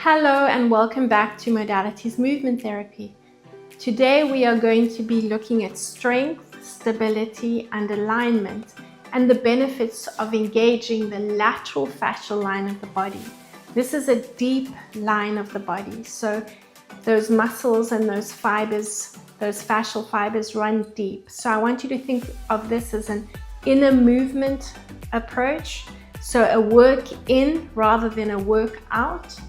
Hello and welcome back to Modalities Movement Therapy. Today we are going to be looking at strength, stability and alignment and the benefits of engaging the lateral fascial line of the body. This is a deep line of the body, so those muscles and those fibers, those fascial fibers run deep. So I want you to think of this as an inner movement approach, so a work in rather than a work out.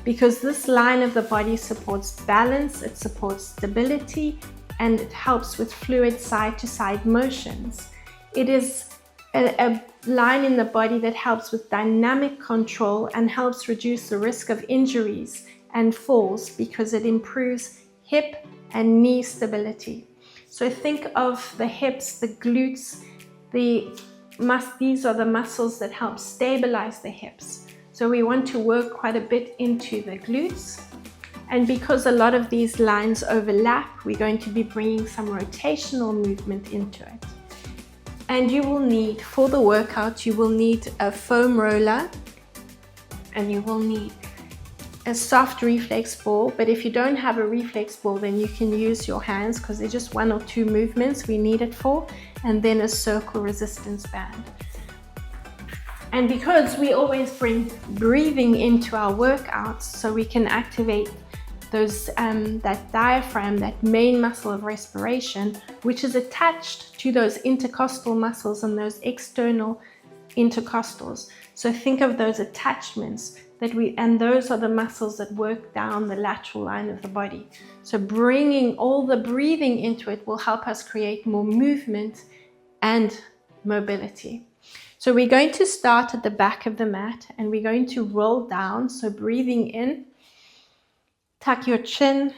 Because this line of the body supports balance, it supports stability, and it helps with fluid side-to-side motions. It is a line in the body that helps with dynamic control and helps reduce the risk of injuries and falls because it improves hip and knee stability. So think of the hips, the glutes, these are the muscles that help stabilize the hips. So we want to work quite a bit into the glutes. And because a lot of these lines overlap, we're going to be bringing some rotational movement into it. And you will need, for the workout, you will need a foam roller and you will need a soft reflex ball. But if you don't have a reflex ball, then you can use your hands because they're just one or two movements we need it for. And then a circle resistance band. And because we always bring breathing into our workouts, so we can activate those that diaphragm, that main muscle of respiration, which is attached to those intercostal muscles and those external intercostals. So think of those attachments and those are the muscles that work down the lateral line of the body. So bringing all the breathing into it will help us create more movement and mobility. So we're going to start at the back of the mat and we're going to roll down. So breathing in, tuck your chin,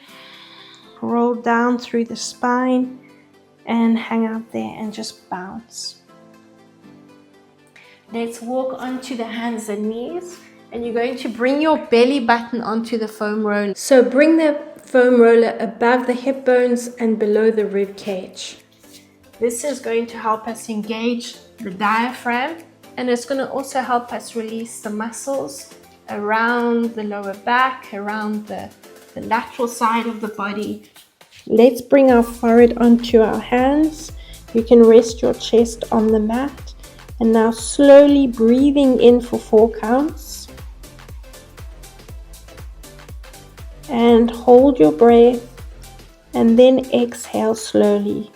roll down through the spine and hang out there and just bounce. Let's walk onto the hands and knees and you're going to bring your belly button onto the foam roller. So bring the foam roller above the hip bones and below the rib cage. This is going to help us engage the diaphragm and it's going to also help us release the muscles around the lower back, around the lateral side of the body. Let's bring our forehead onto our hands. You can rest your chest on the mat and now slowly breathing in for 4 counts and hold your breath and then exhale slowly.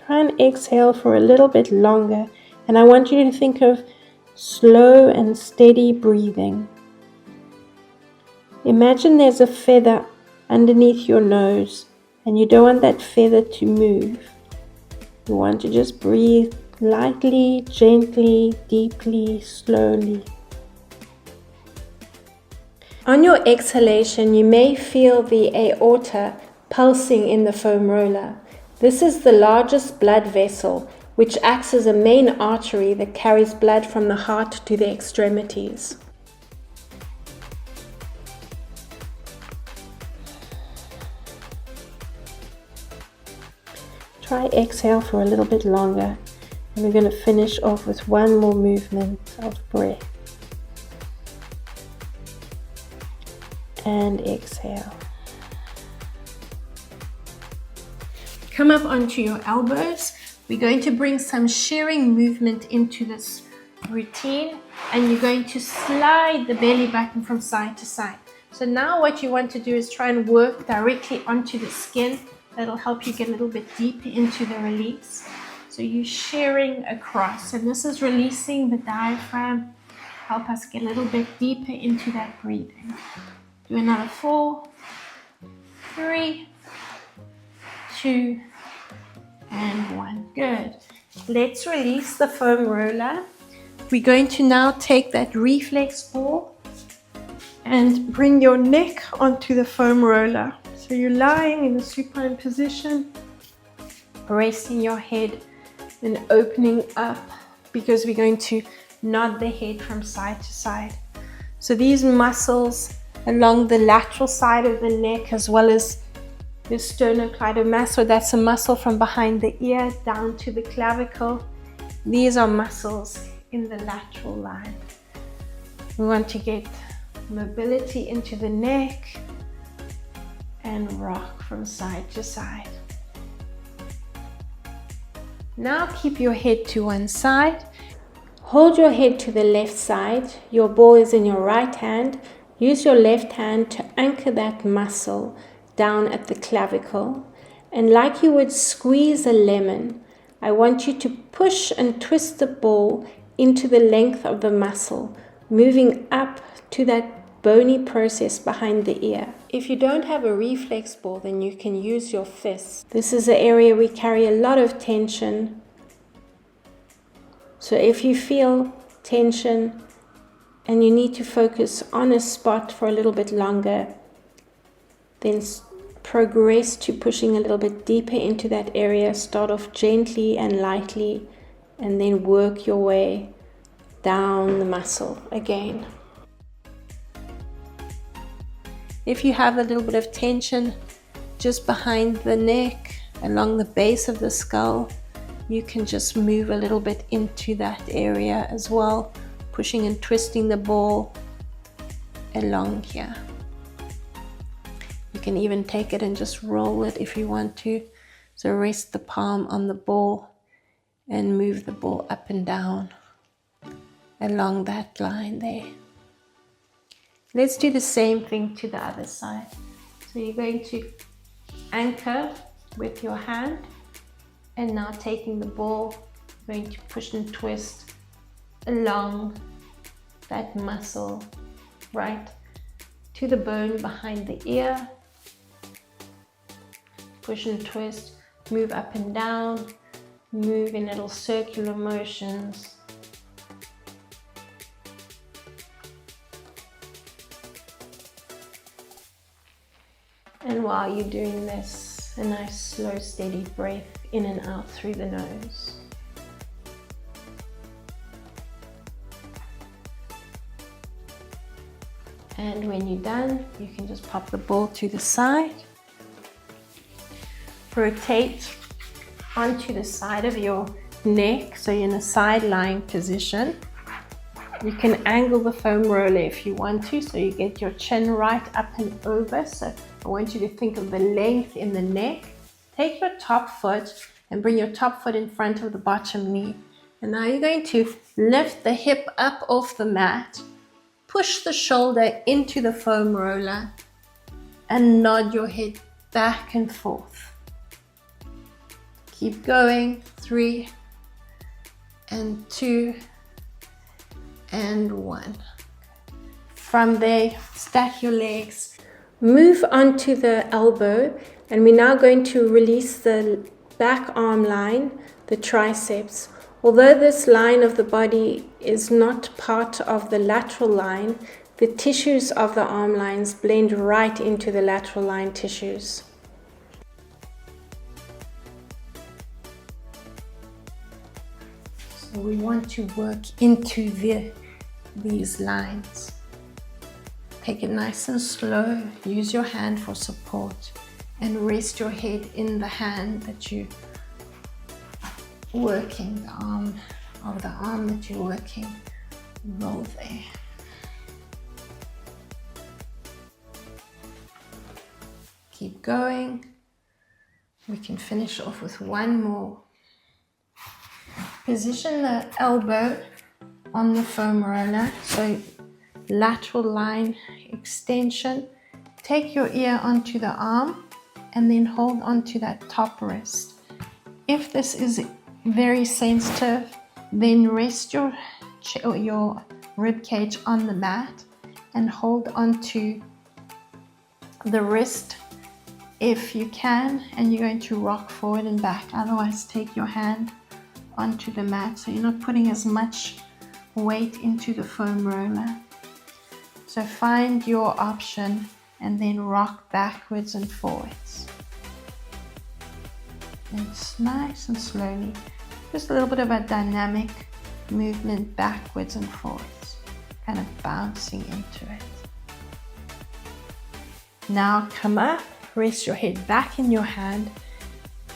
Try and exhale for a little bit longer and I want you to think of slow and steady breathing. Imagine there's a feather underneath your nose and you don't want that feather to move. You want to just breathe lightly, gently, deeply, slowly. On your exhalation, you may feel the aorta pulsing in the foam roller. This is the largest blood vessel, which acts as a main artery that carries blood from the heart to the extremities. Try exhale for a little bit longer, and we're going to finish off with one more movement of breath. And exhale. Come up onto your elbows. We're going to bring some shearing movement into this routine and you're going to slide the belly button from side to side. So now what you want to do is try and work directly onto the skin. That'll help you get a little bit deeper into the release. So you're shearing across and this is releasing the diaphragm. Help us get a little bit deeper into that breathing. Do another 4, 3, 2, and 1. Good. Let's release the foam roller. We're going to now take that reflex ball and bring your neck onto the foam roller. So you're lying in a supine position, resting your head and opening up because we're going to nod the head from side to side. So these muscles along the lateral side of the neck as well as the sternocleidomastoid, that's a muscle from behind the ear down to the clavicle. These are muscles in the lateral line. We want to get mobility into the neck and rock from side to side. Now keep your head to one side. Hold your head to the left side. Your ball is in your right hand. Use your left hand to anchor that muscle down at the clavicle. And like you would squeeze a lemon, I want you to push and twist the ball into the length of the muscle, moving up to that bony process behind the ear. If you don't have a reflex ball, then you can use your fists. This is an area we carry a lot of tension. So if you feel tension and you need to focus on a spot for a little bit longer, then progress to pushing a little bit deeper into that area. Start off gently and lightly, and then work your way down the muscle again. If you have a little bit of tension just behind the neck, along the base of the skull, you can just move a little bit into that area as well, pushing and twisting the ball along here. You can even take it and just roll it if you want to. So rest the palm on the ball and move the ball up and down along that line there. Let's do the same thing to the other side. So you're going to anchor with your hand, and now taking the ball, you're going to push and twist along that muscle right to the bone behind the ear. Push and twist, move up and down, move in little circular motions. And while you're doing this, a nice slow steady breath in and out through the nose. And when you're done, you can just pop the ball to the side. Rotate onto the side of your neck, so you're in a side lying position. You can angle the foam roller if you want to, so you get your chin right up and over. So I want you to think of the length in the neck. Take your top foot and bring your top foot in front of the bottom knee. And now you're going to lift the hip up off the mat, push the shoulder into the foam roller, and nod your head back and forth. Keep going. 3 and 2 and 1. From there, stack your legs. Move onto the elbow, and we're now going to release the back arm line, the triceps. Although this line of the body is not part of the lateral line, the tissues of the arm lines blend right into the lateral line tissues. So we want to work into these lines. Take it nice and slow. Use your hand for support and rest your head in the hand that you're working, the arm of the arm that you're working. Roll there. Keep going. We can finish off with one more. Position the elbow on the foam roller, so lateral line extension. Take your ear onto the arm and then hold onto that top wrist. If this is very sensitive, then rest your rib cage on the mat and hold onto the wrist if you can, and you're going to rock forward and back. Otherwise, take your hand onto the mat so you're not putting as much weight into the foam roller. So find your option and then rock backwards and forwards. And it's nice and slowly, just a little bit of a dynamic movement backwards and forwards, kind of bouncing into it. Now come up, rest your head back in your hand,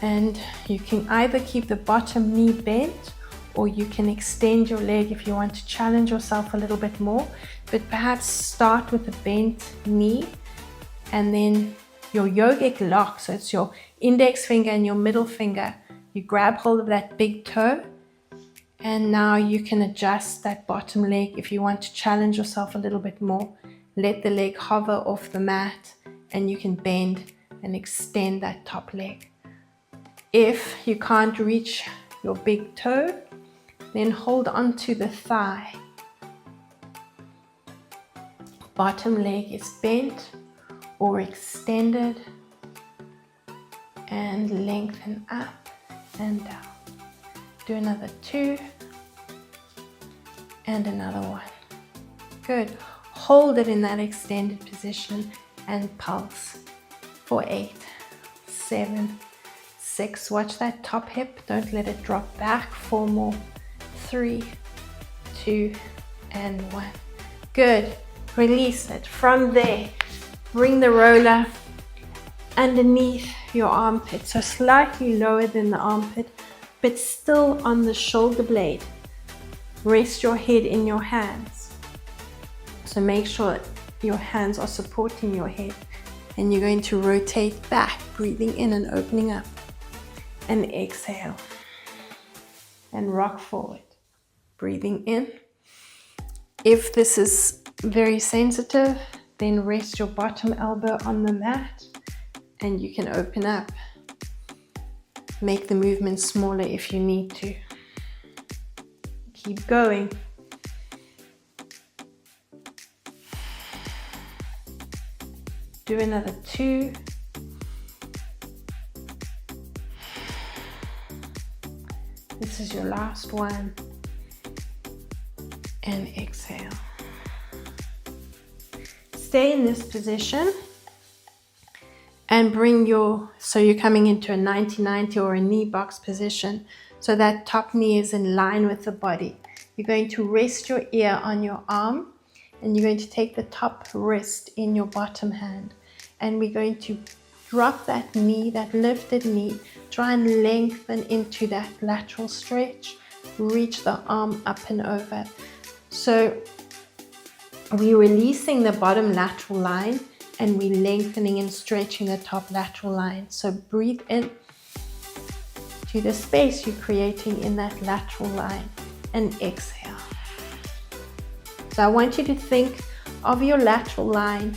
and you can either keep the bottom knee bent or you can extend your leg if you want to challenge yourself a little bit more. But perhaps start with a bent knee, and then your yogic lock, so it's your index finger and your middle finger. You grab hold of that big toe, and now you can adjust that bottom leg if you want to challenge yourself a little bit more. Let the leg hover off the mat, and you can bend and extend that top leg. If you can't reach your big toe, then hold on to the thigh. Bottom leg is bent or extended, and lengthen up and down. Do another 2 and another 1. Good. Hold it in that extended position and pulse for 8, 7, 6. Watch that top hip. Don't let it drop back. 4 more. 3, 2, and 1. Good. Release it. From there, bring the roller underneath your armpit, so slightly lower than the armpit, but still on the shoulder blade. Rest your head in your hands. So make sure your hands are supporting your head, and you're going to rotate back, breathing in and opening up, and exhale and rock forward, breathing in. If this is very sensitive, then rest your bottom elbow on the mat, and you can open up. Make the movement smaller if you need to. Keep going. Do another 2. This is your last one. And exhale. Stay in this position and bring so you're coming into a 90-90 or a knee box position. So that top knee is in line with the body. You're going to rest your ear on your arm, and you're going to take the top wrist in your bottom hand. And we're going to drop that knee, that lifted knee, try and lengthen into that lateral stretch. Reach the arm up and over. So we're releasing the bottom lateral line, and we're lengthening and stretching the top lateral line. So breathe in to the space you're creating in that lateral line, and exhale. So I want you to think of your lateral line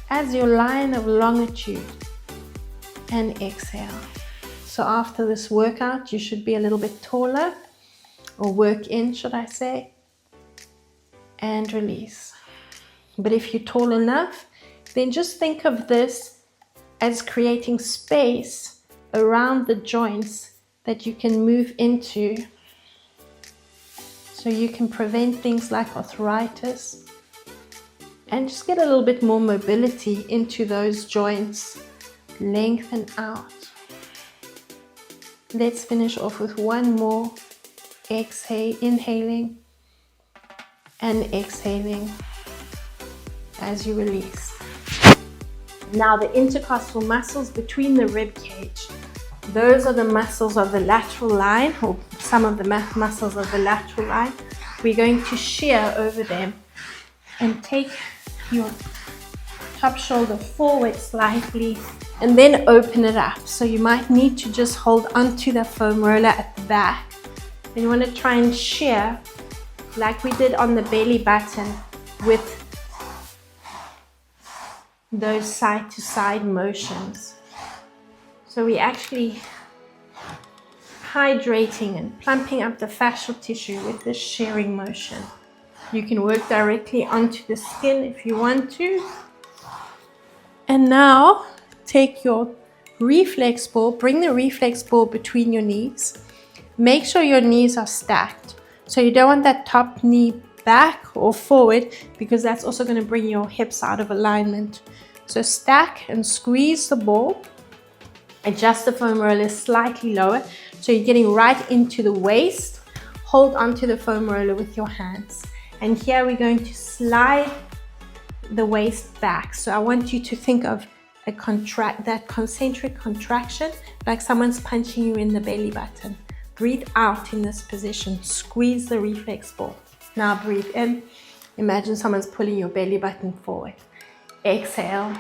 as your line of longitude, and exhale. So after this workout, you should be a little bit taller, or work in, should I say, and release. But if you're tall enough, then just think of this as creating space around the joints that you can move into, so you can prevent things like arthritis, and just get a little bit more mobility into those joints. Lengthen out. Let's finish off with one more. Exhale, inhaling and exhaling as you release. Now the intercostal muscles between the rib cage, those are the muscles of the lateral line, or some of the muscles of the lateral line. We're going to shear over them and take your top shoulder forward slightly, and then open it up. So you might need to just hold onto the foam roller at the back. And you want to try and shear like we did on the belly button, with those side to side motions. So we're actually hydrating and plumping up the fascial tissue with this shearing motion. You can work directly onto the skin if you want to. And now take your reflex ball, bring the reflex ball between your knees. Make sure your knees are stacked. So you don't want that top knee back or forward, because that's also going to bring your hips out of alignment. So stack and squeeze the ball. Adjust the foam roller slightly lower, so you're getting right into the waist. Hold onto the foam roller with your hands. And here we're going to slide the waist back. So I want you to think of that concentric contraction, like someone's punching you in the belly button. Breathe out in this position. Squeeze the reflex ball. Now breathe in. Imagine someone's pulling your belly button forward. Exhale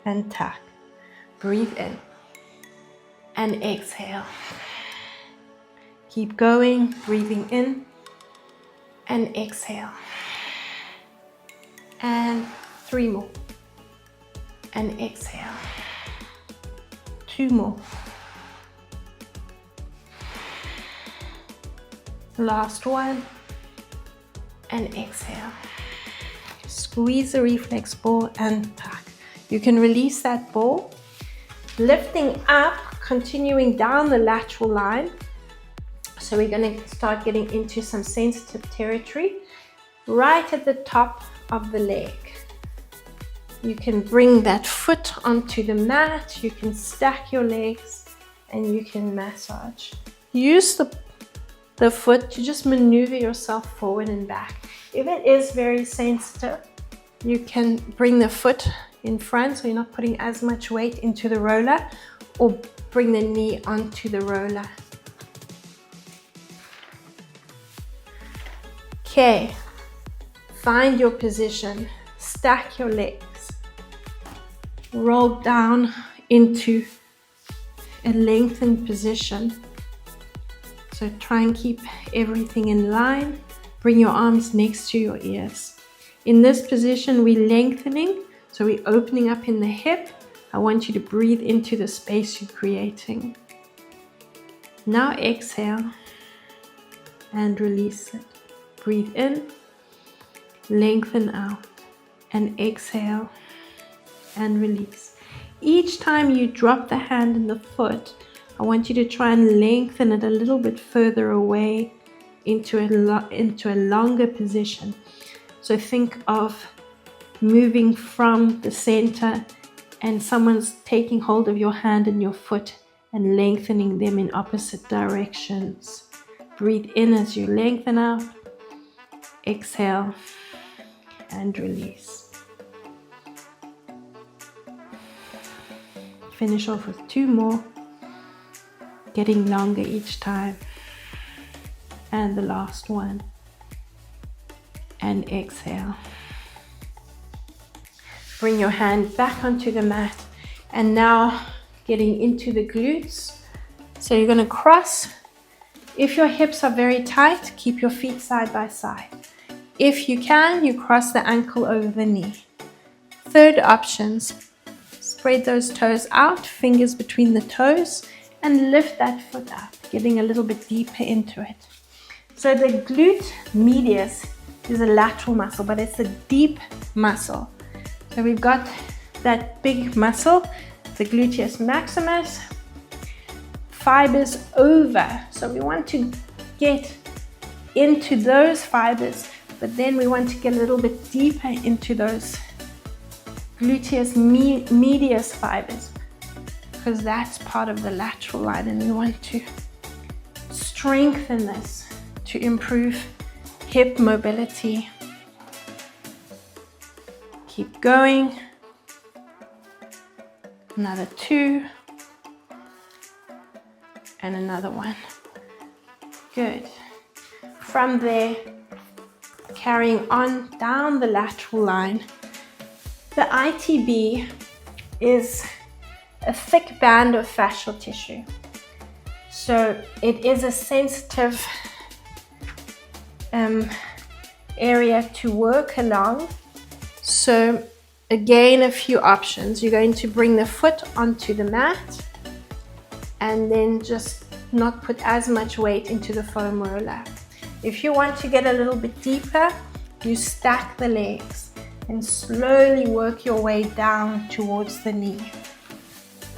and tuck. Breathe in and exhale. Keep going, breathing in and exhale. And 3 more. And exhale. 2 more. Last one. And exhale. Squeeze the reflex ball and tuck. You can release that ball. Lifting up, continuing down the lateral line. So we're going to start getting into some sensitive territory right at the top of the leg. You can bring that foot onto the mat, you can stack your legs, and you can massage. Use the foot to just maneuver yourself forward and back. If it is very sensitive, you can bring the foot in front so you're not putting as much weight into the roller, or bring the knee onto the roller. Okay, find your position, stack your legs, roll down into a lengthened position. So try and keep everything in line. Bring your arms next to your ears. In this position, we're lengthening, so we're opening up in the hip. I want you to breathe into the space you're creating. Now exhale and release it. Breathe in, lengthen out, and exhale and release. Each time you drop the hand and the foot, I want you to try and lengthen it a little bit further away into a longer position. So think of moving from the center and someone's taking hold of your hand and your foot and lengthening them in opposite directions. Breathe in as you lengthen out. Exhale and release. Finish off with 2 more, getting longer each time. And the last one. And exhale. Bring your hand back onto the mat, and now getting into the glutes. So you're going to cross. If your hips are very tight, keep your feet side by side. If you can, you cross the ankle over the knee. Third options, spread those toes out, fingers between the toes, and lift that foot up, getting a little bit deeper into it. So the glute medius is a lateral muscle, but it's a deep muscle. So we've got that big muscle, the gluteus maximus, fibers over. So we want to get into those fibers, but then we want to get a little bit deeper into those gluteus medius fibers, because that's part of the lateral line, and we want to strengthen this to improve hip mobility. Keep going. Another 2. And another 1. Good. From there, carrying on down the lateral line. The ITB is a thick band of fascial tissue. So it is a sensitive area to work along. So again, a few options. You're going to bring the foot onto the mat and then just not put as much weight into the foam roller. If you want to get a little bit deeper, you stack the legs and slowly work your way down towards the knee.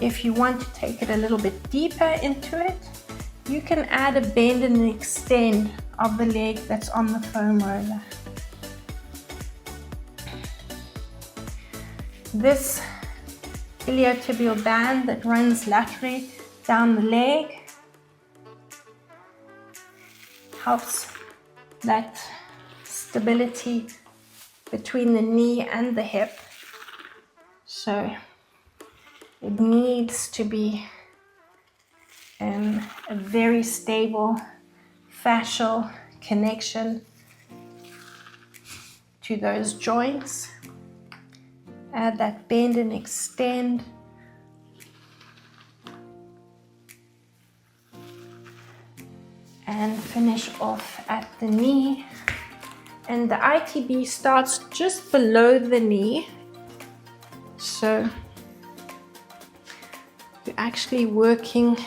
If you want to take it a little bit deeper into it, you can add a bend and extend of the leg that's on the foam roller. This iliotibial band that runs laterally down the leg helps that stability between the knee and the hip. So it needs to be and a very stable fascial connection to those joints. Add that bend and extend. And finish off at the knee. And the ITB starts just below the knee. So you're actually working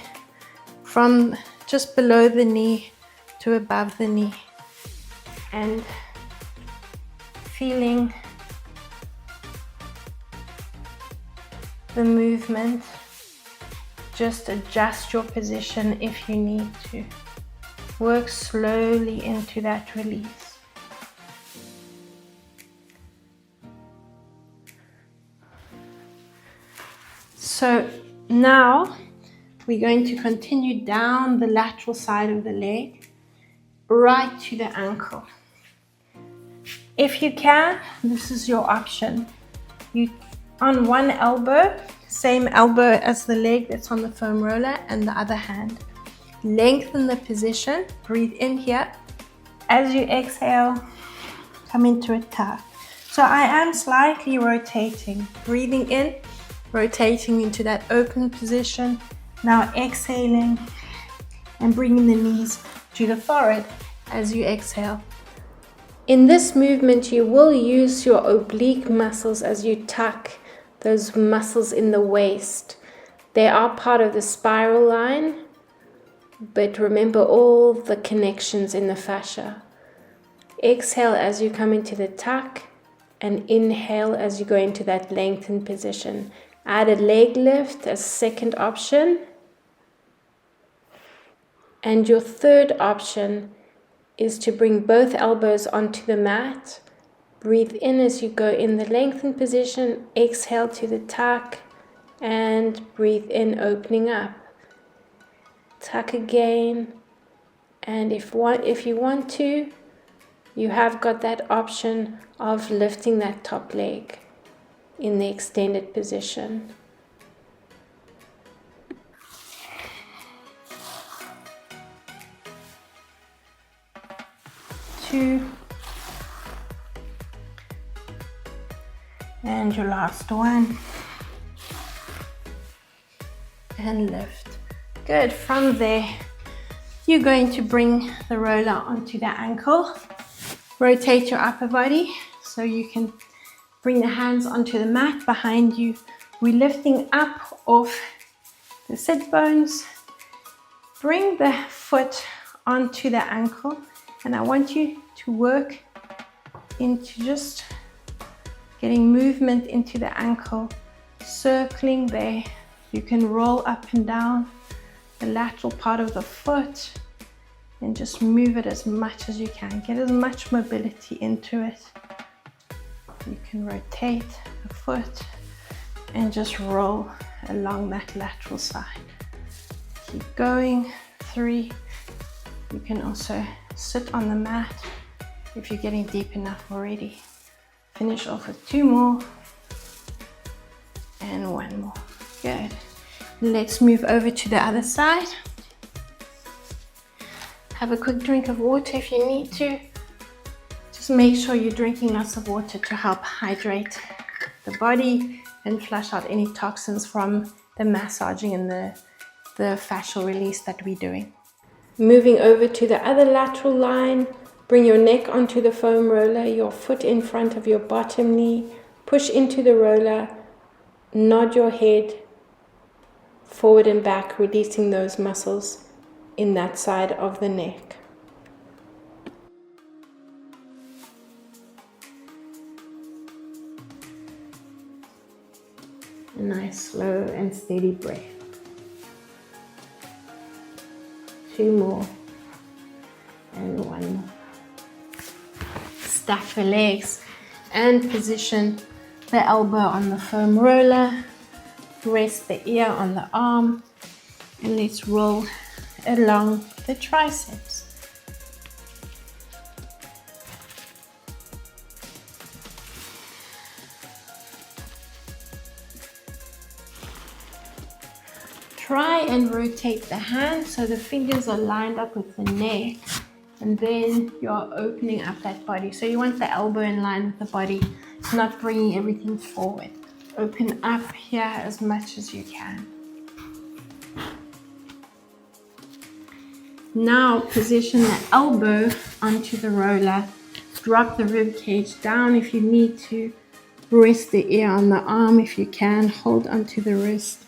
from just below the knee to above the knee. And feeling the movement. Just adjust your position if you need to. Work slowly into that release. So now we're going to continue down the lateral side of the leg, right to the ankle. If you can, this is your option. You on one elbow, same elbow as the leg that's on the foam roller, and the other hand. Lengthen the position, breathe in here. As you exhale, come into a tuck. So I am slightly rotating, breathing in, rotating into that open position. Now exhaling and bringing the knees to the forehead as you exhale. In this movement, you will use your oblique muscles as you tuck, those muscles in the waist. They are part of the spiral line, but remember all the connections in the fascia. Exhale as you come into the tuck, and inhale as you go into that lengthened position. Add a leg lift as second option. And your third option is to bring both elbows onto the mat. Breathe in as you go in the lengthened position. Exhale to the tuck and breathe in, opening up. Tuck again. And if you want to, you have got that option of lifting that top leg in the extended position. Two. And your last one. And lift. Good. From there, you're going to bring the roller onto the ankle. Rotate your upper body so you can bring the hands onto the mat behind you. We're lifting up off the sit bones. Bring the foot onto the ankle, and I want you to work into just getting movement into the ankle, circling there. You can roll up and down the lateral part of the foot and just move it as much as you can. Get as much mobility into it. You can rotate the foot and just roll along that lateral side. Keep going. 3. You can also sit on the mat if you're getting deep enough already. Finish off with 2 more and 1 more. Good. Let's move over to the other side. Have a quick drink of water if you need to. Just make sure you're drinking lots of water to help hydrate the body and flush out any toxins from the massaging and the fascial release that we're doing. Moving over to the other lateral line, bring your neck onto the foam roller, your foot in front of your bottom knee, push into the roller, nod your head forward and back, releasing those muscles in that side of the neck. A nice slow and steady breath. 2 more and 1 more. Stack the legs and position the elbow on the foam roller. Rest the ear on the arm, and let's roll along the triceps. Try and rotate the hand so the fingers are lined up with the neck, and then you're opening up that body. So you want the elbow in line with the body, not bringing everything forward. Open up here as much as you can. Now position the elbow onto the roller. Drop the rib cage down if you need to. Rest the ear on the arm if you can. Hold onto the wrist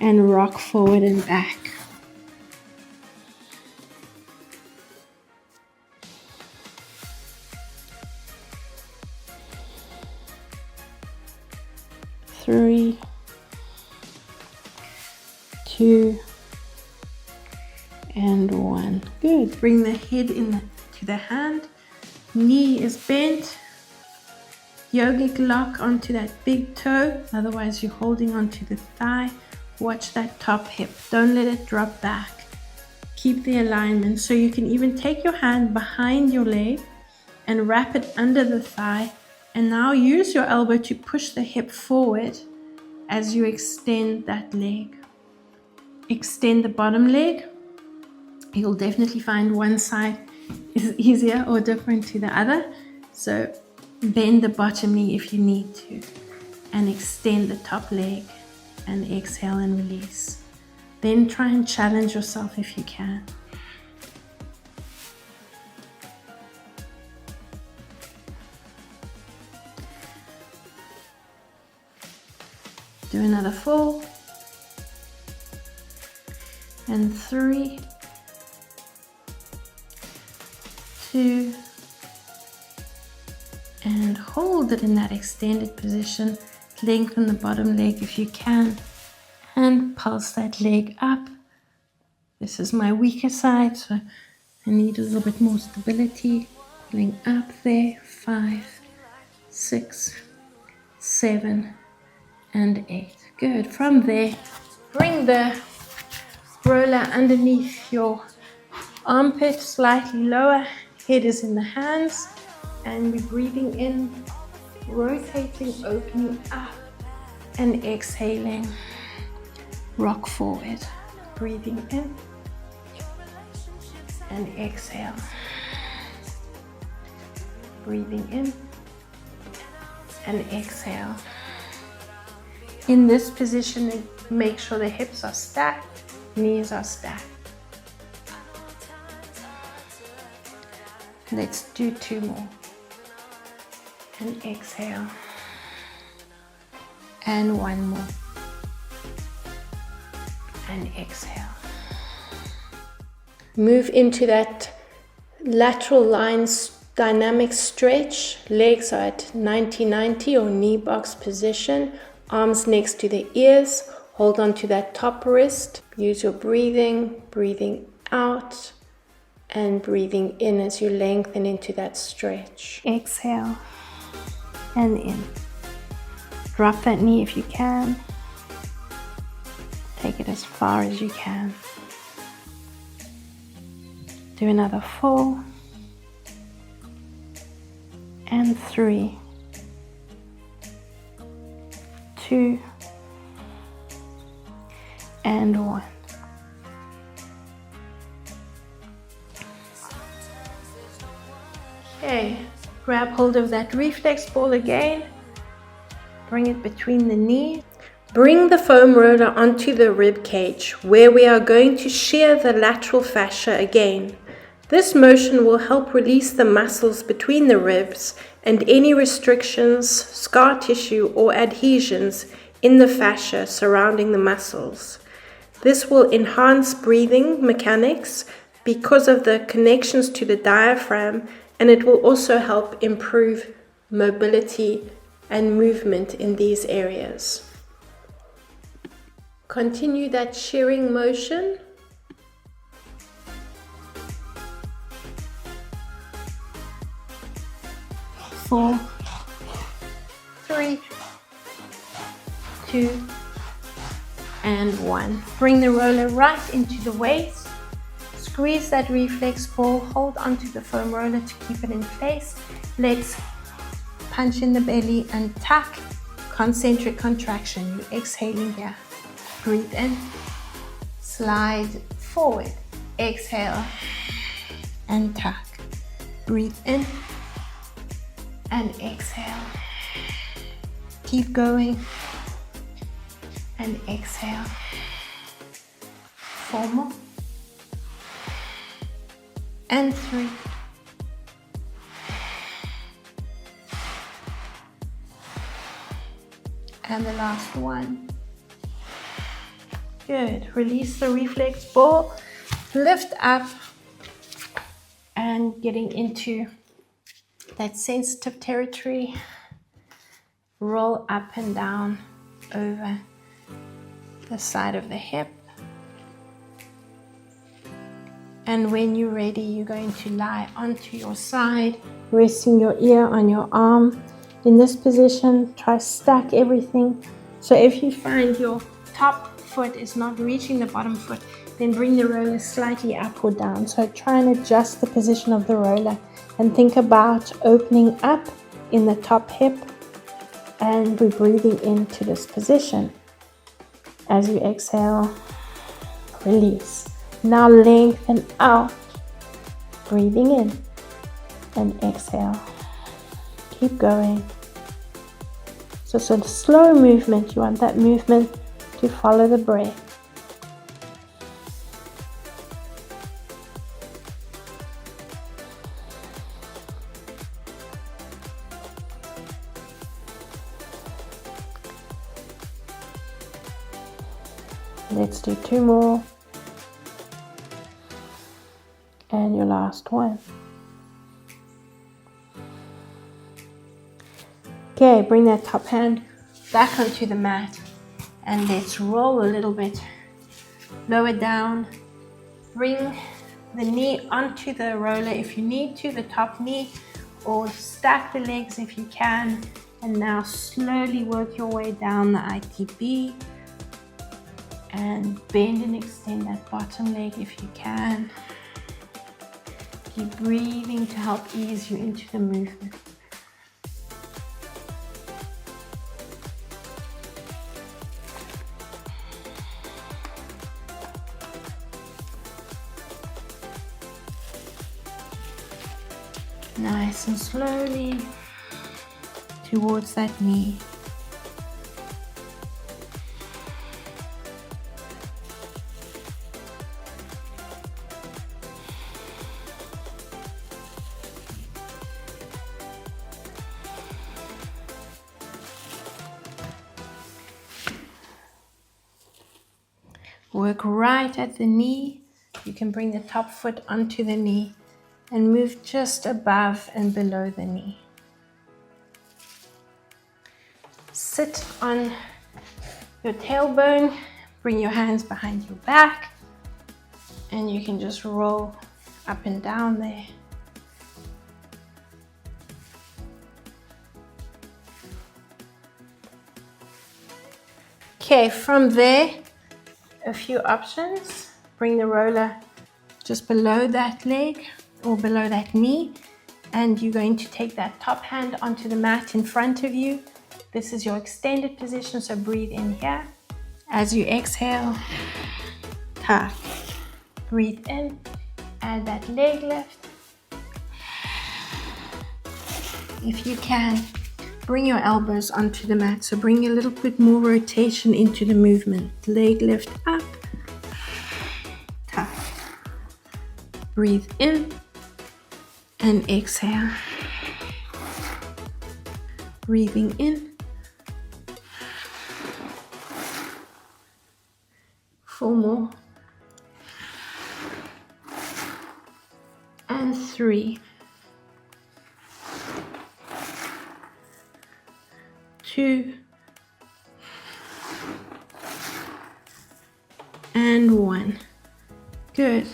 and rock forward and back. Three, 2, and 1. Good. Bring the head to the hand. Knee is bent. Yogic lock onto that big toe. Otherwise, you're holding onto the thigh. Watch that top hip. Don't let it drop back. Keep the alignment. So you can even take your hand behind your leg and wrap it under the thigh. And now use your elbow to push the hip forward as you extend that leg. Extend the bottom leg. You'll definitely find one side is easier or different to the other. So bend the bottom knee if you need to, and extend the top leg, and exhale and release. Then try and challenge yourself if you can. Do another 4 and 3, 2, and hold it in that extended position. Lengthen the bottom leg if you can, and pulse that leg up. This is my weaker side, so I need a little bit more stability. Pulling up there. 5, 6, 7, and 8. Good. From there, bring the roller underneath your armpit, slightly lower. Head is in the hands, and we're breathing in, rotating, opening up, and exhaling. Rock forward. Breathing in and exhale. Breathing in and exhale. In this position, make sure the hips are stacked, knees are stacked. Let's do 2 more. And exhale. And 1 more. And exhale. Move into that lateral lines dynamic stretch. Legs are at 90-90 or knee box position. Arms next to the ears. Hold on to that top wrist. Use your breathing. Breathing out and breathing in as you lengthen into that stretch. Exhale and in. Drop that knee if you can. Take it as far as you can. Do another 4 and 3, 2 and 1. Okay, grab hold of that reflex ball again. Bring it between the knee. Bring the foam roller onto the rib cage, where we are going to shear the lateral fascia again. This motion will help release the muscles between the ribs and any restrictions, scar tissue, or adhesions in the fascia surrounding the muscles. This will enhance breathing mechanics because of the connections to the diaphragm, and it will also help improve mobility and movement in these areas. Continue that shearing motion. Four, 3, 2, and 1. Bring the roller right into the waist. Squeeze that reflex ball. Hold onto the foam roller to keep it in place. Let's punch in the belly and tuck. Concentric contraction. You're exhaling here. Breathe in slide forward, exhale and tuck. Breathe in and exhale. Keep going and exhale. 4 more and 3 and the last one. Good. Release the reflex ball, lift up and getting into that sensitive territory. Roll up and down over the side of the hip. And when you're ready, you're going to lie onto your side, resting your ear on your arm. In this position, try stack everything. So if you find your top foot is not reaching the bottom foot, then bring the roller slightly up or down. So try and adjust the position of the roller and think about opening up in the top hip, and we're breathing into this position. As you exhale, release. Now lengthen out, breathing in and exhale. Keep going. So it's a slow movement. You want that movement to follow the breath. Let's do 2 more. And your last one. Okay, bring that top hand back onto the mat and let's roll a little bit. Lower down. Bring the knee onto the roller if you need to, the top knee, or stack the legs if you can. And now slowly work your way down the ITB and bend and extend that bottom leg if you can. Keep breathing to help ease you into the movement. Nice and slowly towards that knee. Work right at the knee. You can bring the top foot onto the knee and move just above and below the knee. Sit on your tailbone, bring your hands behind your back, and you can just roll up and down there. Okay, from there, a few options. Bring the roller just below that leg or below that knee, and you're going to take that top hand onto the mat in front of you. This is your extended position, so breathe in here. As you exhale, tuck. Breathe in, add that leg lift. If you can, bring your elbows onto the mat, so bring a little bit more rotation into the movement. Leg lift up, tuck. Breathe in and exhale. Breathing in. 4 more. And 3. 2. And 1. Good.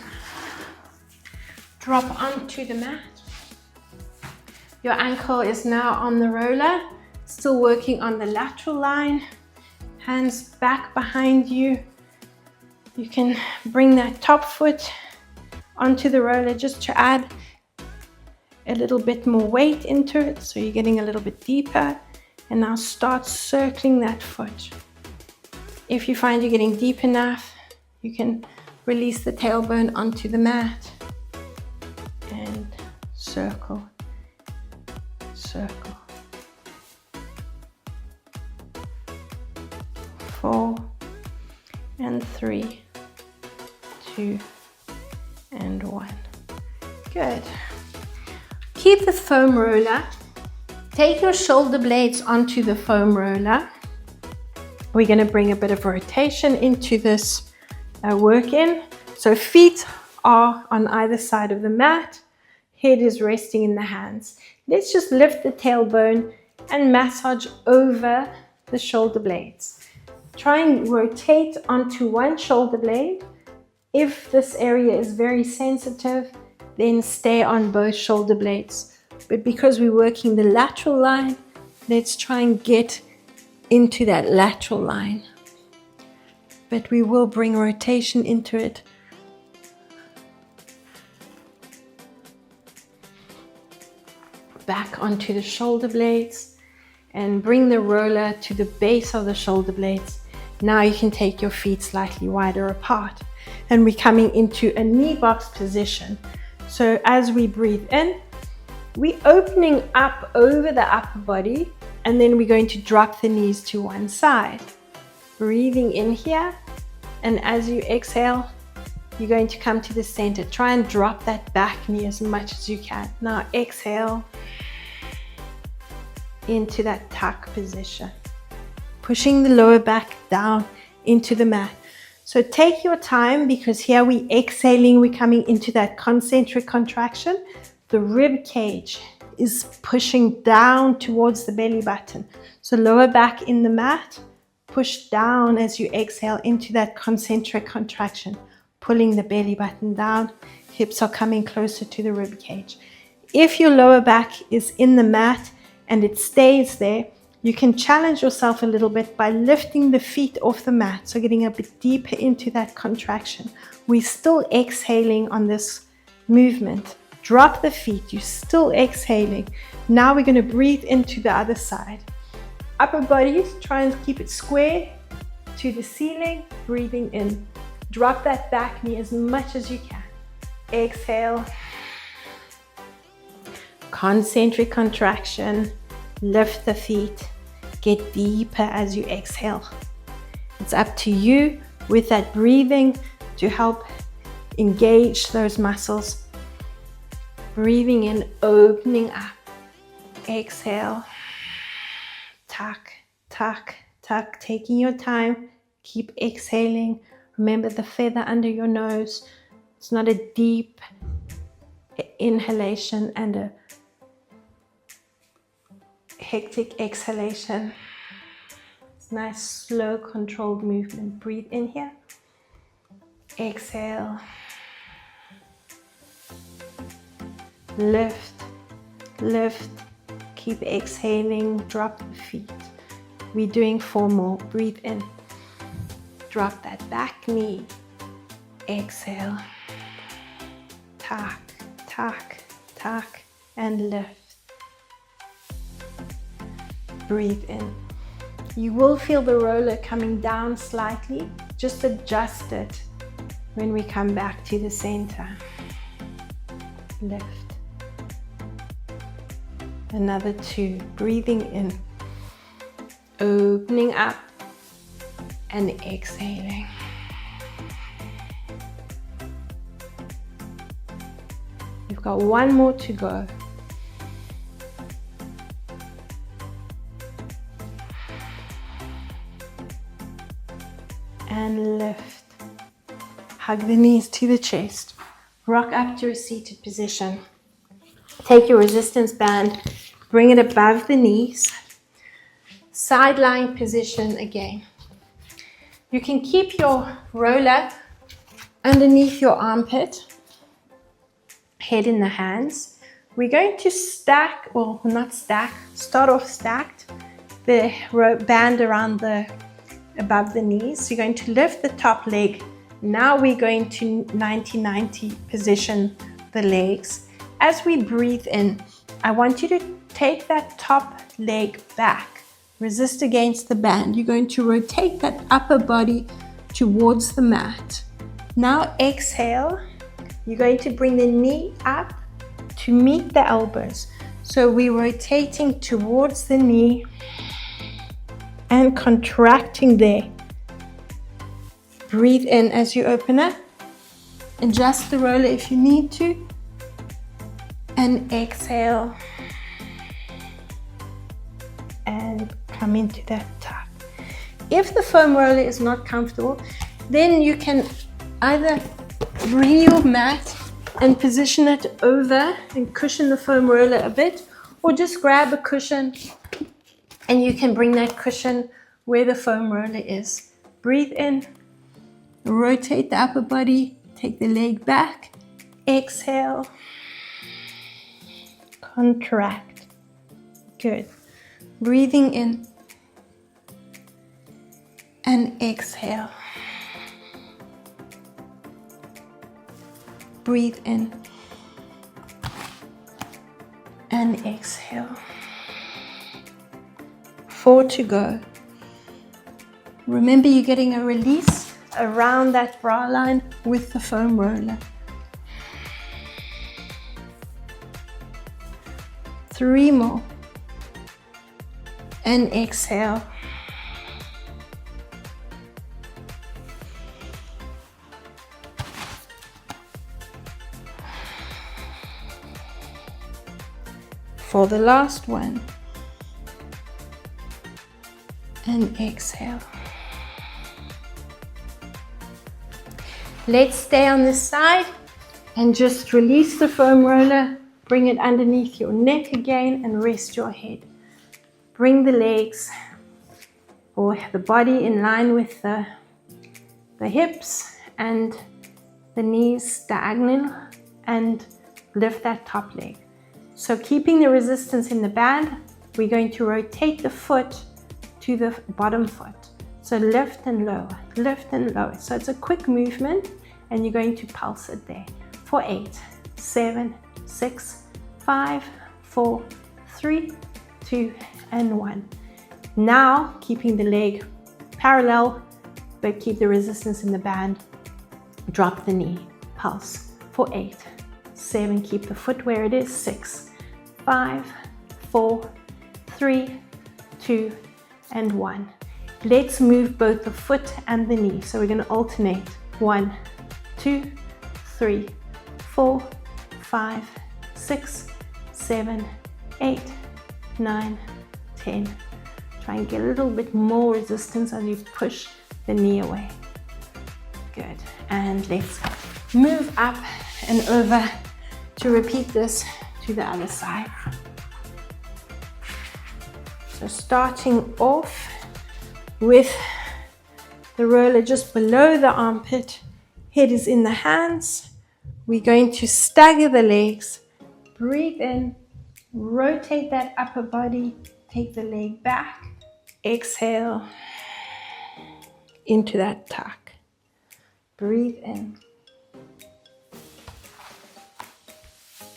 Drop onto the mat. Your ankle is now on the roller, still working on the lateral line. Hands back behind you. You can bring that top foot onto the roller just to add a little bit more weight into it, so you're getting a little bit deeper. And now start circling that foot. If you find you're getting deep enough, You can release the tailbone onto the mat and circle, circle. 4 and 3, 2 and 1. Good. Keep the foam roller. Take your shoulder blades onto the foam roller. We're going to bring a bit of rotation into this work in. So feet are on either side of the mat. Head is resting in the hands. Let's just lift the tailbone and massage over the shoulder blades. Try and rotate onto one shoulder blade. If this area is very sensitive, then stay on both shoulder blades. But because we're working the lateral line, let's try and get into that lateral line. But we will bring rotation into it. Back onto the shoulder blades and bring the roller to the base of the shoulder blades. Now you can take your feet slightly wider apart, and we're coming into a knee box position. So as we breathe in, we're opening up over the upper body, and then we're going to drop the knees to one side. Breathing in here, and as you exhale, you're going to come to the center. Try and drop that back knee as much as you can. Now exhale into that tuck position, pushing the lower back down into the mat. So take your time, because here we're exhaling, we're coming into that concentric contraction. The rib cage is pushing down towards the belly button. So lower back in the mat, push down as you exhale into that concentric contraction, pulling the belly button down. Hips are coming closer to the rib cage. If your lower back is in the mat and it stays there, you can challenge yourself a little bit by lifting the feet off the mat, so getting a bit deeper into that contraction. We're still exhaling on this movement. Drop the feet, you're still exhaling. Now we're going to breathe into the other side. Upper body, try and keep it square to the ceiling, breathing in. Drop that back knee as much as you can. Exhale. Concentric contraction. Lift the feet. Get deeper as you exhale. It's up to you with that breathing to help engage those muscles. Breathing in, opening up. Exhale. Tuck, tuck, tuck. Taking your time. Keep exhaling. Remember the feather under your nose. It's not a deep inhalation and a hectic exhalation. It's nice, slow, controlled movement. Breathe in here. Exhale. Lift, lift. Keep exhaling. Drop the feet. We're doing 4 more. Breathe in. Drop that back knee. Exhale. Tuck, tuck, tuck, and lift. Breathe in. You will feel the roller coming down slightly. Just adjust it when we come back to the center. Lift. Another 2. Breathing in. Opening up and exhaling. We've got 1 more to go. And lift. Hug the knees to the chest. Rock up to a seated position. Take your resistance band, bring it above the knees. Side lying position again. You can keep your roller underneath your armpit, head in the hands. We're going to stack, well, not stack, start off stacked, the band around above the knees. So you're going to lift the top leg. Now we're going to 90-90 position the legs. As we breathe in, I want you to take that top leg back. Resist against the band. You're going to rotate that upper body towards the mat. Now exhale. You're going to bring the knee up to meet the elbows. So we're rotating towards the knee and contracting there. Breathe in as you open up. Adjust the roller if you need to. And exhale. And come into that tuck. If the foam roller is not comfortable, then you can either bring your mat and position it over and cushion the foam roller a bit, or just grab a cushion and you can bring that cushion where the foam roller is. Breathe in, rotate the upper body, take the leg back, exhale, contract. Good. Breathing in and exhale. Breathe in and exhale. 4 to go. Remember, you're getting a release around that bra line with the foam roller. 3 more. And exhale. For the last one. And exhale. Let's stay on this side and just release the foam roller. Bring it underneath your neck again and rest your head. Bring the legs or the body in line with the hips and the knees diagonal, and lift that top leg. So keeping the resistance in the band, we're going to rotate the foot to the bottom foot. So lift and lower, lift and lower. So it's a quick movement and you're going to pulse it there. For 8, 7, 6, 5, 4, 3, 2, and 1. Now, keeping the leg parallel, but keep the resistance in the band. Drop the knee, pulse. For 8, 7, keep the foot where it is. 6, 5, 4, 3, 2, and 1. Let's move both the foot and the knee. So we're going to alternate. 1, 2, 3, 4, 5, 6, 7, 8, 9, 10. Try and get a little bit more resistance as you push the knee away. Good. And let's move up and over to repeat this to the other side. So starting off with the roller just below the armpit, head is in the hands. We're going to stagger the legs. Breathe in, rotate that upper body, take the leg back, exhale into that tuck. Breathe in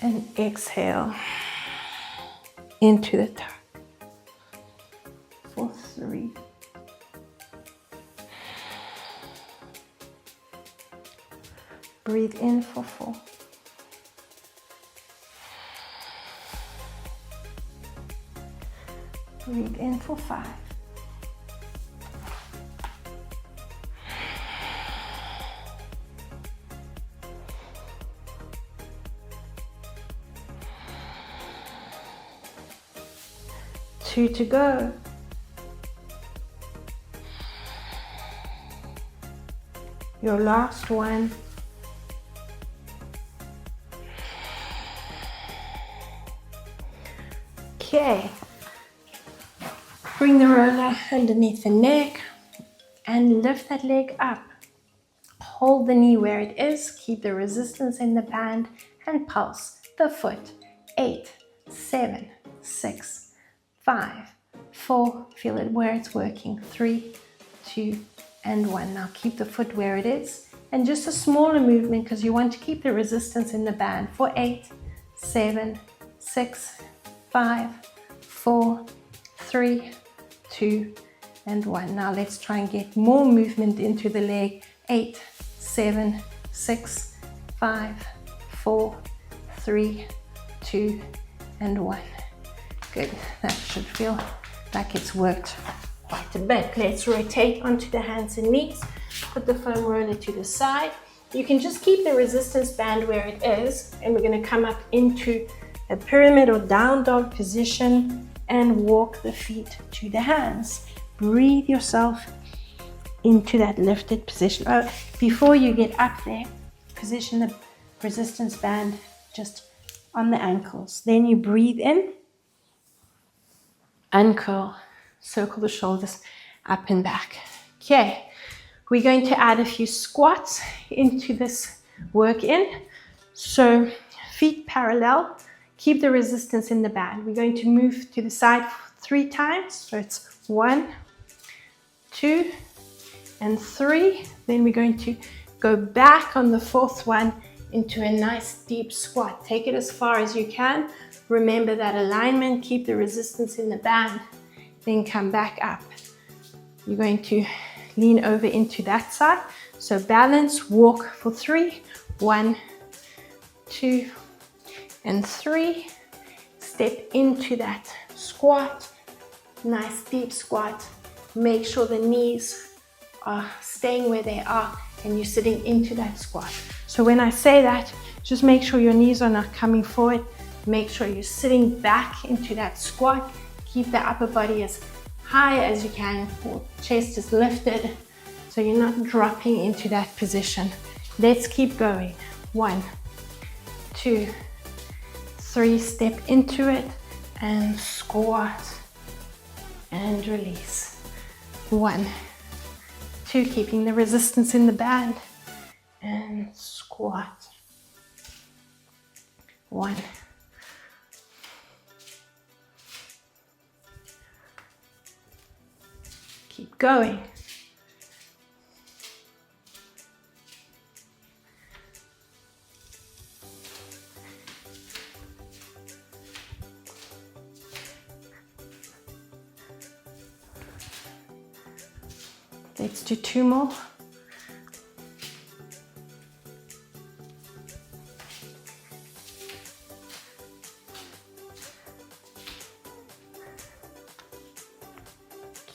and exhale into the tuck. For 3. Breathe in for 4. Breathe in for 5. Two to go. Your last one. Okay. Bring the roller underneath the neck and lift that leg up. Hold the knee where it is. Keep the resistance in the band and pulse the foot. 8, 7, 6, 5, 4, feel it where it's working. 3, 2, and 1. Now keep the foot where it is and just a smaller movement because you want to keep the resistance in the band. For 8, 7, 6, 5, 4, 3, 2, and 1. Now let's try and get more movement into the leg. 8, 7, 6, 5, 4, 3, 2, and 1. Good. That should feel like it's worked quite a bit. Let's rotate onto the hands and knees. Put the foam roller to the side. You can just keep the resistance band where it is, and we're going to come up into a pyramid or down dog position and walk the feet to the hands. Breathe yourself into that lifted position. Oh, before you get up there, position the resistance band just on the ankles. Then you breathe in, uncurl, circle the shoulders up and back. Okay, we're going to add a few squats into this work in. So feet parallel, keep the resistance in the band. We're going to move to the side 3 times. So it's 1, 2, and 3. Then we're going to go back on the 4th one into a nice deep squat. Take it as far as you can. Remember that alignment, keep the resistance in the band, then come back up. You're going to lean over into that side. So balance, walk for 3, 1, 2, and 3. Step into that squat, nice deep squat. Make sure the knees are staying where they are and you're sitting into that squat. So when I say that, just make sure your knees are not coming forward. Make sure you're sitting back into that squat. Keep the upper body as high as you can. Your chest is lifted so you're not dropping into that position. Let's keep going. 1, 2, 3. Step into it and squat and release. 1, 2, keeping the resistance in the band and squat. 1. Keep going. Let's do 2 more.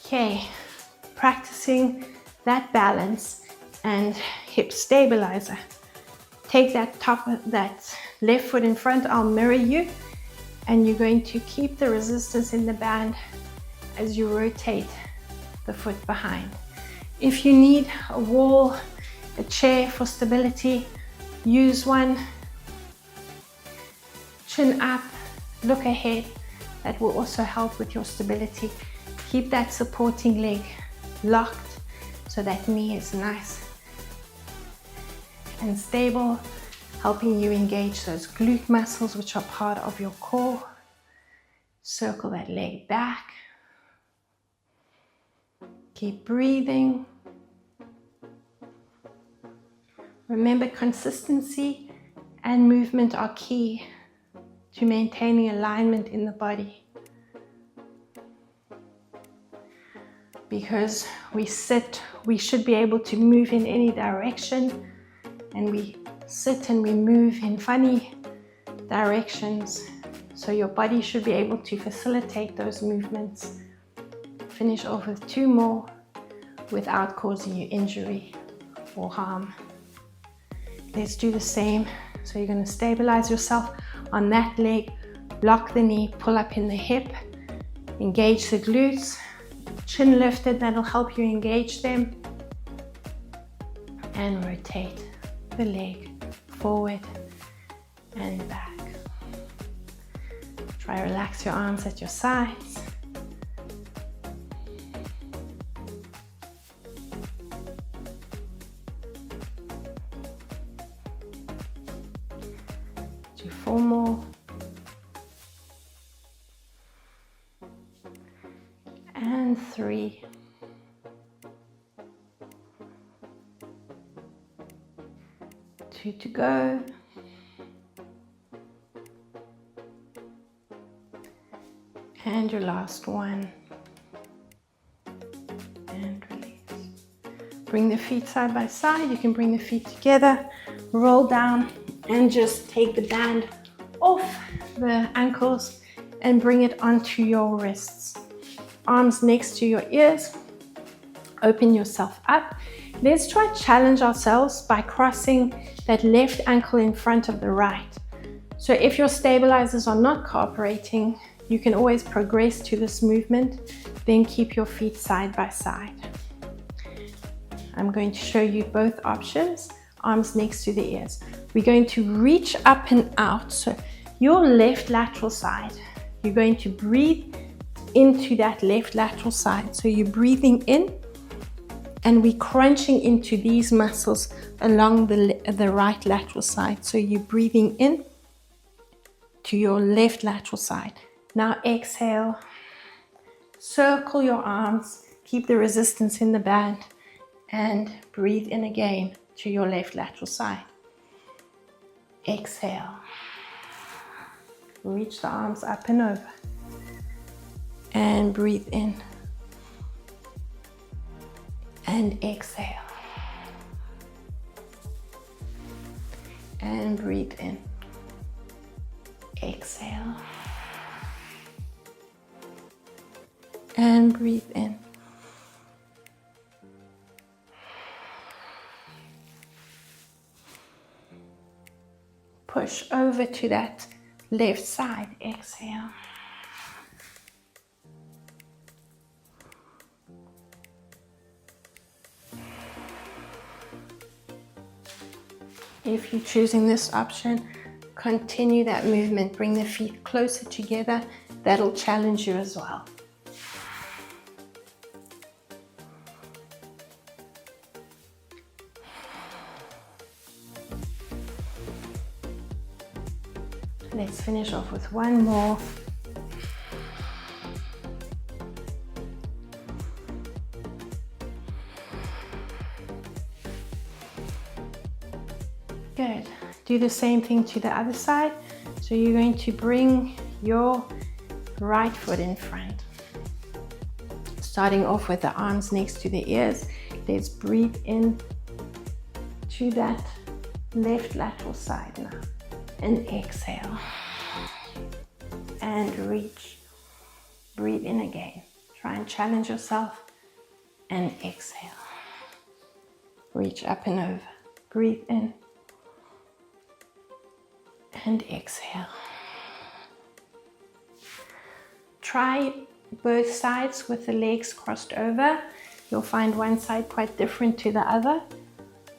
Okay, practicing that balance and hip stabilizer. Take that left foot in front, I'll mirror you, and you're going to keep the resistance in the band as you rotate the foot behind. If you need a wall, a chair for stability, use one. Chin up, look ahead. That will also help with your stability. Keep that supporting leg locked so that knee is nice and stable, helping you engage those glute muscles which are part of your core. Circle that leg back. Keep breathing. Remember, consistency and movement are key to maintaining alignment in the body. Because we sit, we should be able to move in any direction, and we sit and we move in funny directions. So your body should be able to facilitate those movements. Finish off with 2 more without causing you injury or harm. Let's do the same. So you're going to stabilize yourself on that leg, lock the knee, pull up in the hip, engage the glutes, chin lifted, that'll help you engage them, and rotate the leg forward and back. Try to relax your arms at your sides. Do 4 more. And 3. Two to go. And your last one. And release. Bring the feet side by side. You can bring the feet together, roll down, and just take the band off the ankles and bring it onto your wrists. Arms next to your ears. Open yourself up. Let's try to challenge ourselves by crossing that left ankle in front of the right. So if your stabilizers are not cooperating, you can always progress to this movement, then keep your feet side by side. I'm going to show you both options, arms next to the ears. We're going to reach up and out. So your left lateral side, you're going to breathe into that left lateral side. So you're breathing in and we're crunching into these muscles along the right lateral side. So you're breathing in to your left lateral side. Now exhale, circle your arms, keep the resistance in the band, and breathe in again to your left lateral side. Exhale. Reach the arms up and over. And breathe in. And exhale. And breathe in. Exhale. And breathe in. Push over to that left side. Exhale. If you're choosing this option, continue that movement. Bring the feet closer together. That'll challenge you as well. Let's finish off with one more. Good. Do the same thing to the other side. So you're going to bring your right foot in front. Starting off with the arms next to the ears. Let's breathe in to that left lateral side now. And exhale. And reach. Breathe in again. Try and challenge yourself. And exhale. Reach up and over. Breathe in. And exhale. Try both sides with the legs crossed over. You'll find one side quite different to the other.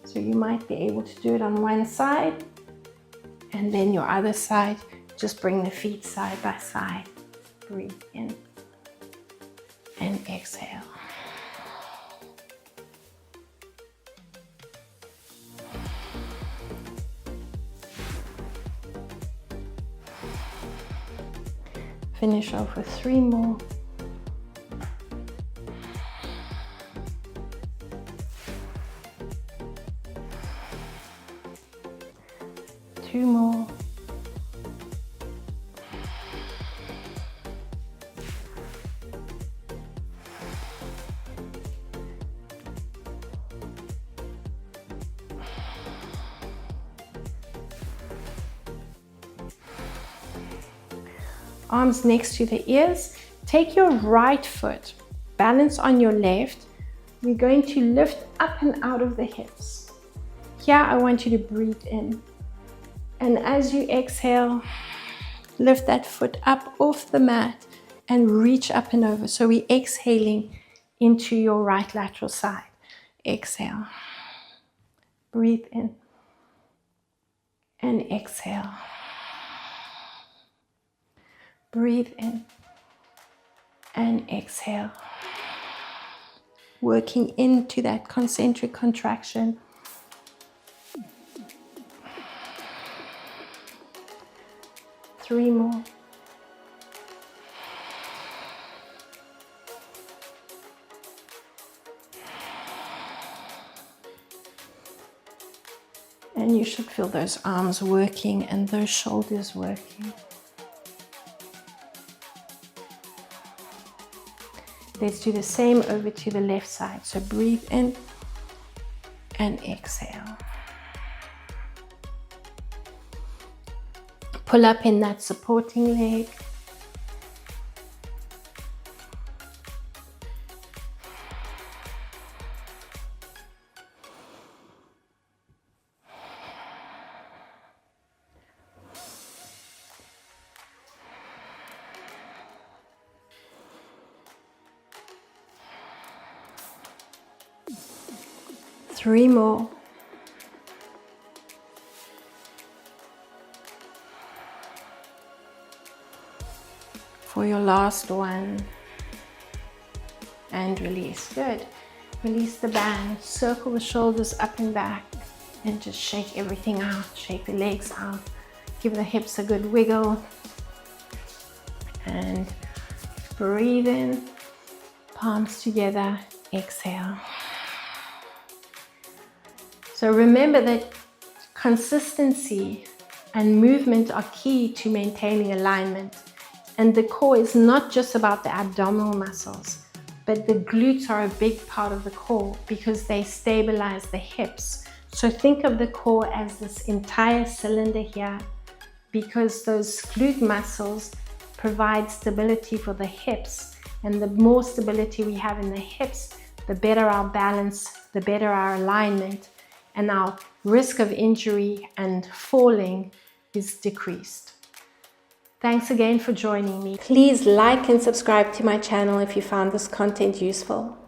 So you might be able to do it on one side. And then your other side, just bring the feet side by side. Breathe in. And exhale. Finish off with 3 more. Two more. Arms next to the ears. Take your right foot, balance on your left. We're going to lift up and out of the hips. Here I want you to breathe in. And as you exhale, lift that foot up off the mat and reach up and over. So we're exhaling into your right lateral side. Exhale. Breathe in. And exhale. Breathe in and exhale. Working into that concentric contraction. Three more. And you should feel those arms working and those shoulders working. Let's do the same over to the left side. So breathe in and exhale. Pull up in that supporting leg. Three more. For your last one. And release. Good. Release the band. Circle the shoulders up and back. And just shake everything out. Shake the legs out. Give the hips a good wiggle. And breathe in. Palms together. Exhale. So remember that consistency and movement are key to maintaining alignment. And the core is not just about the abdominal muscles, but the glutes are a big part of the core because they stabilize the hips. So think of the core as this entire cylinder here, because those glute muscles provide stability for the hips. And the more stability we have in the hips, the better our balance, the better our alignment, and our risk of injury and falling is decreased. Thanks again for joining me. Please like and subscribe to my channel if you found this content useful.